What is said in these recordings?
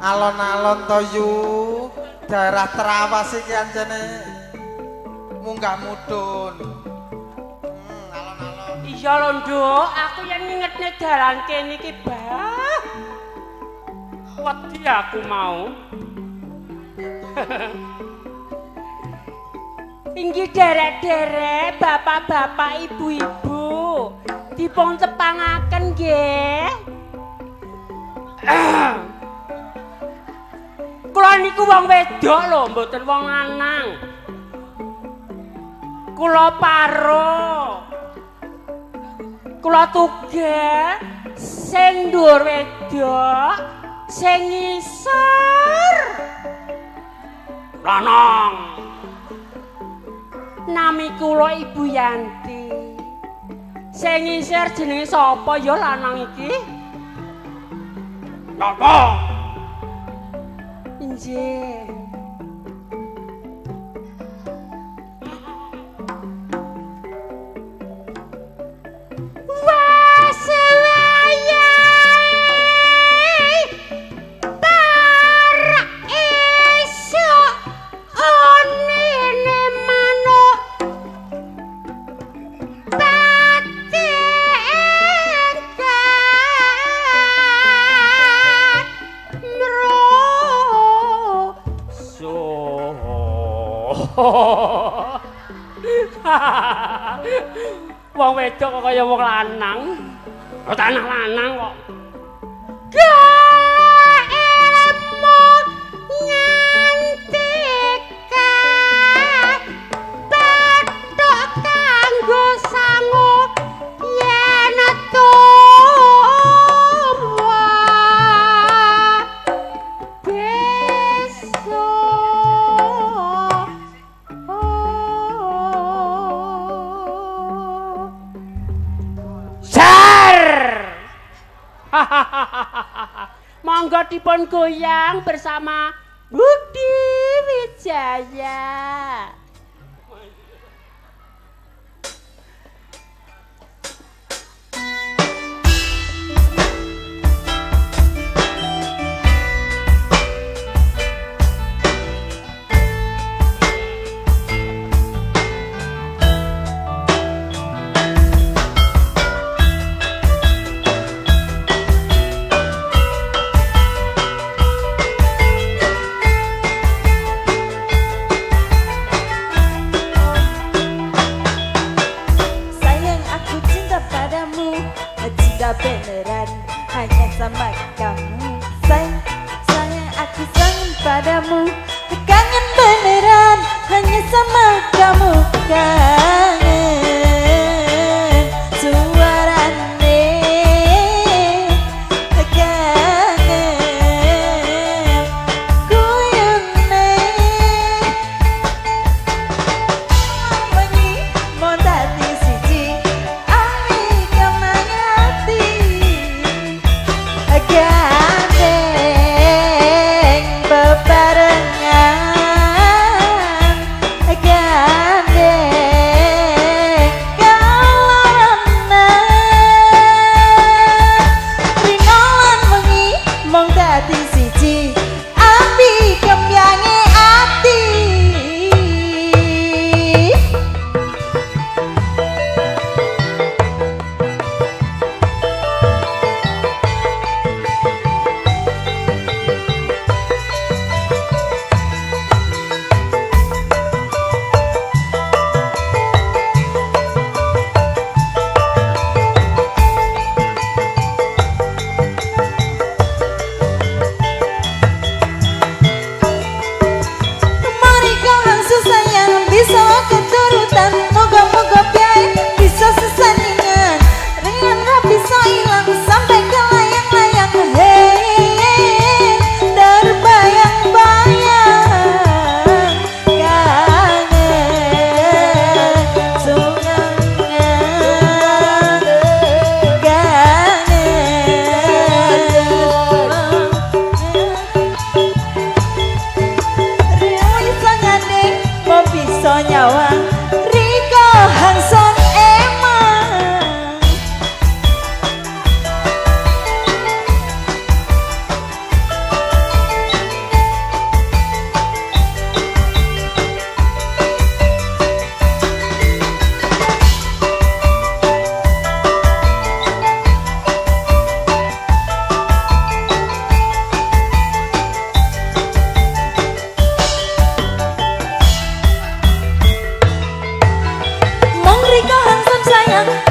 Alon-alon to yu daerah Terawas iki anjene munggah mudhun. Alon-alon. Iya lho, Nduk, aku yang ngingetne dalan kene iki, Bah. Wedi aku mau. Inggih derek-derek, bapak-bapak, ibu-ibu, dipun tepangaken nggih. Kula niku wong wedok lho, mboten wong lanang. Kula paro. Kula tugel sing dhuwur wedok, sing ngisor lanang. Nami kula Ibu Yanti. Sing ngisor jenenge sapa ya lanang iki? Napa? Nggih. Wong wedok kok kaya wong lanang. Kok anak lanang kok. Gaemo nganti bathuk kanggo sangu yen tuwa besok. Monggo dipun goyang bersama Budi Wijaya. Beneran hanya sama kamu, sayang aku sayang padamu, kangen beneran hanya sama kamu, kangen suarane, kangen guyone, wengi mau dadi siji ami kemangati. Gandeng bebarengan, gandeng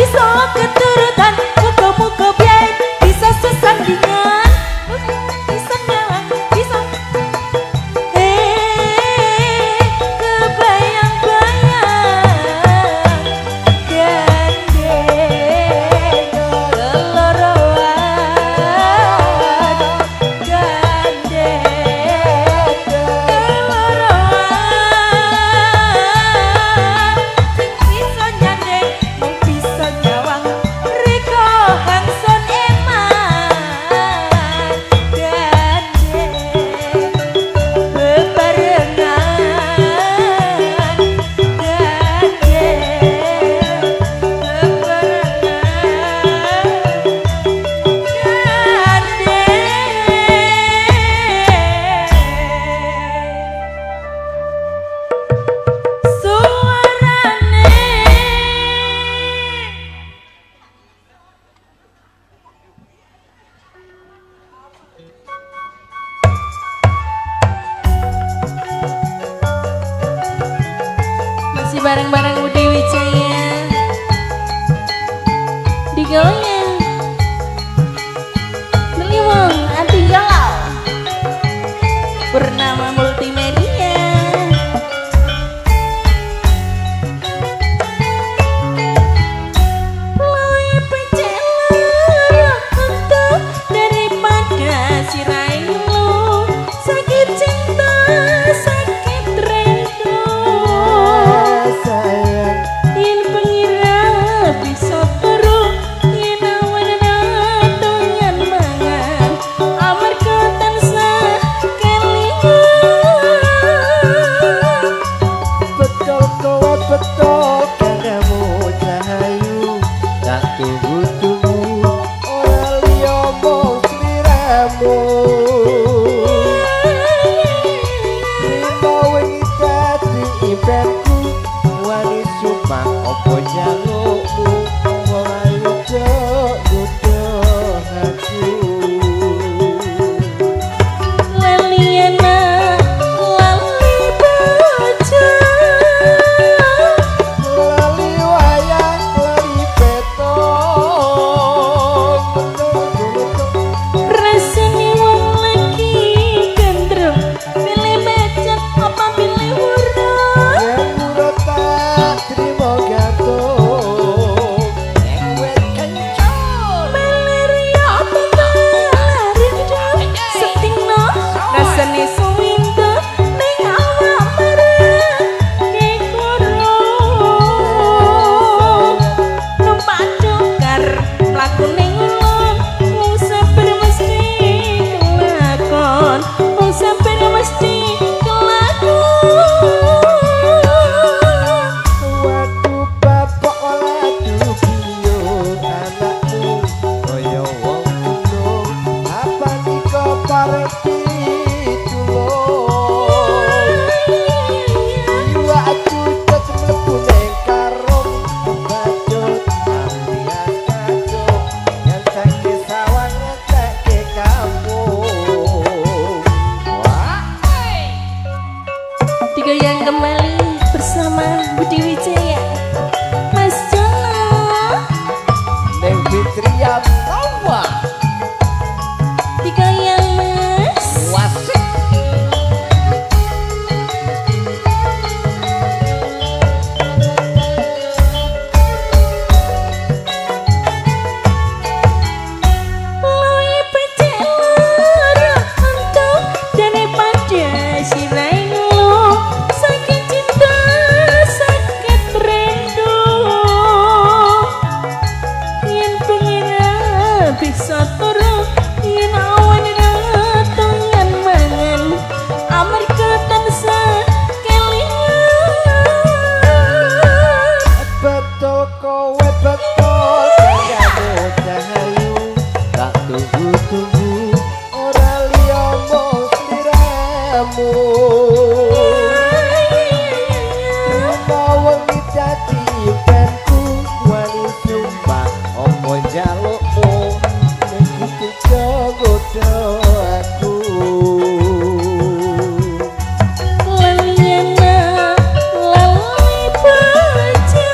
bisa keturutan muka-muka biar bisa sesandingan bisa nyawang bisa kebayang-bayang gandeng keloroan gandeng keloroan sing bisa nyandeng mung bisa nyawang riko hangson eman gandeng bebarengan gandeng bebarengan suarane masih bareng-bareng Budi Wijaya digoyang Beliwong anti galau bernama multimedia Loe pecela untuk daripada si Railo sakit cinta sakit rindu yen pengira bisa turu yen awan donyan mangan amarga tansah kelingan Betul kowe betul kanggamu cahayu tak tunggu-tunggu ora liya mung sliramu Dino wingi dadi impenku wani sumpah opo jalukmu wong ayu cok gudoh aku Leliana lali baca lali wayang lali petong rasane wong lagi gendrong pilih becek apa pilih urut yen urut tak trimo gantung nek wit kencur malaria apa malaria setingno rasane suwindo ning awak marang kekoro numpak dokar mlaku ning ulun wong sabar mesti kelakon wong sabar mesti kelakon waktu bapak oleh dukiyo anakmu kaya wong gunung apa nika parek ditulung iwak cucut mlebu ning karung bajut ambias kacung ngentekke sawang ngentekke kampung wah digoyang kembali bersama Budi Wijaya Mas Jono ning Fitriya Tawa digoyang Mas wasik Loe pecela untuk daripada si Railo sakit cinta sakit rindu yen pengira bisa turu yen awan ratongan mangan amarga tansah kelingan betul kowe betul kanggamu cahayu tak tunggu-tunggu ora liya mung sliramu Rima wengi dadi impenku wani sumpah opo jalukmu ning iki godho aku Leliana lali baca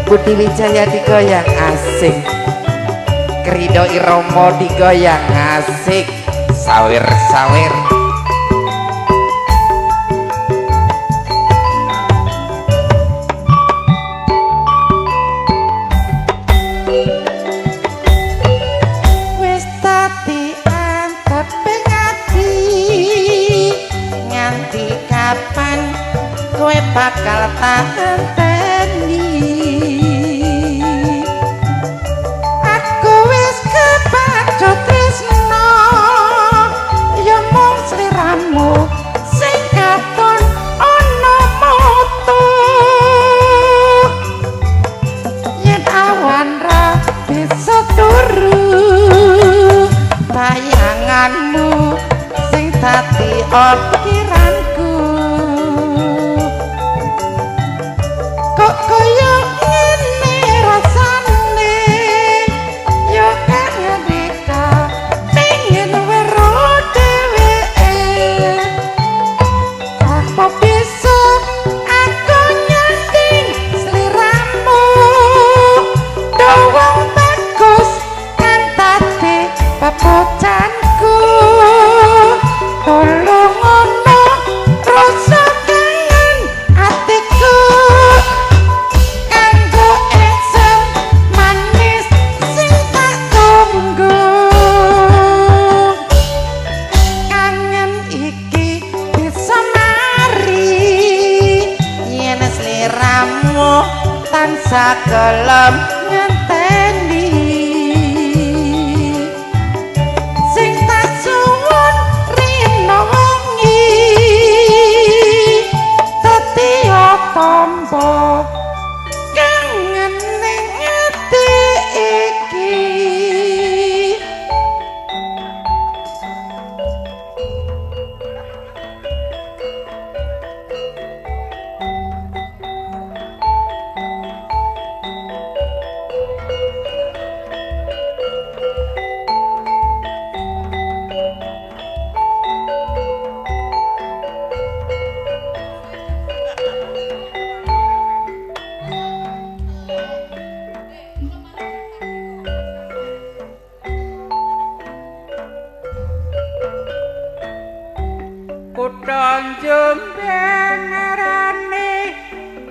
Budi Wijaya digoyang asik, Krido Iromo digoyang asik, sawir-sawir. Wis dadi anteping ati, nganti kapan kowe bakal tahan teni? Aku wis kepacut tresno, ya mung sliramu sing katon ana moto. Yen awan ra bisa turu, bayanganmu sing dadi pikiranku. Kok kaya ngene rasane, yo kaya deka pengen wero dheweke. Apa bisa aku nyanding sliramu, dawang bagus kan tadi pepocanku. Tolong ono ngenteni sing tak suwun rina wengi tetya tampa kangen ning ati iki Kutha Jombang ngarane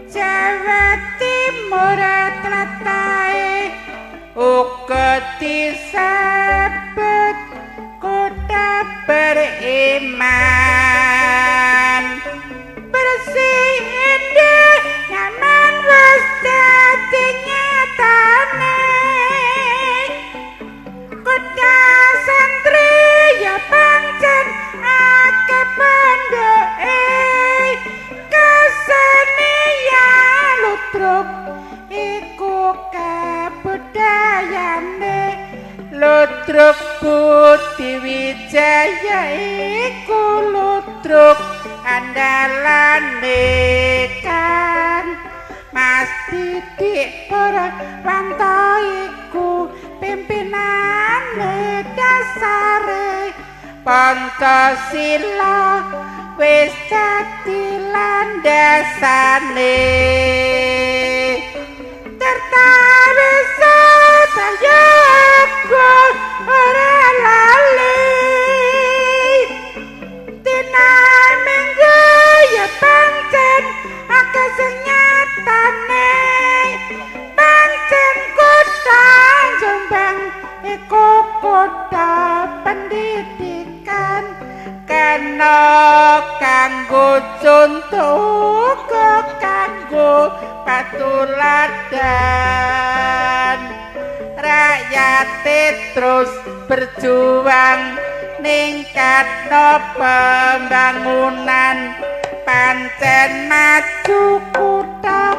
Jawa Timur tlatahe uga disebut kutha beriman bersih indah nyaman wis dadi nyatane kutha santri ya pancen akeh pendoke kesenian lutruk iku kabudayane lutruk Budi Wijaya iku lutruk andalane kan Mas Didik Purwanto iku pimpinane dasare Pancasila wis dadi landasane tertawis saya ora lali dina minggu ya pancen akeh sing nyatane pancen kutha Jombang iku kutha pendidikan kena kanggo contoh kanggo patuladan rakyat terus berjuang ningkatno pembangunan pancen maju kutha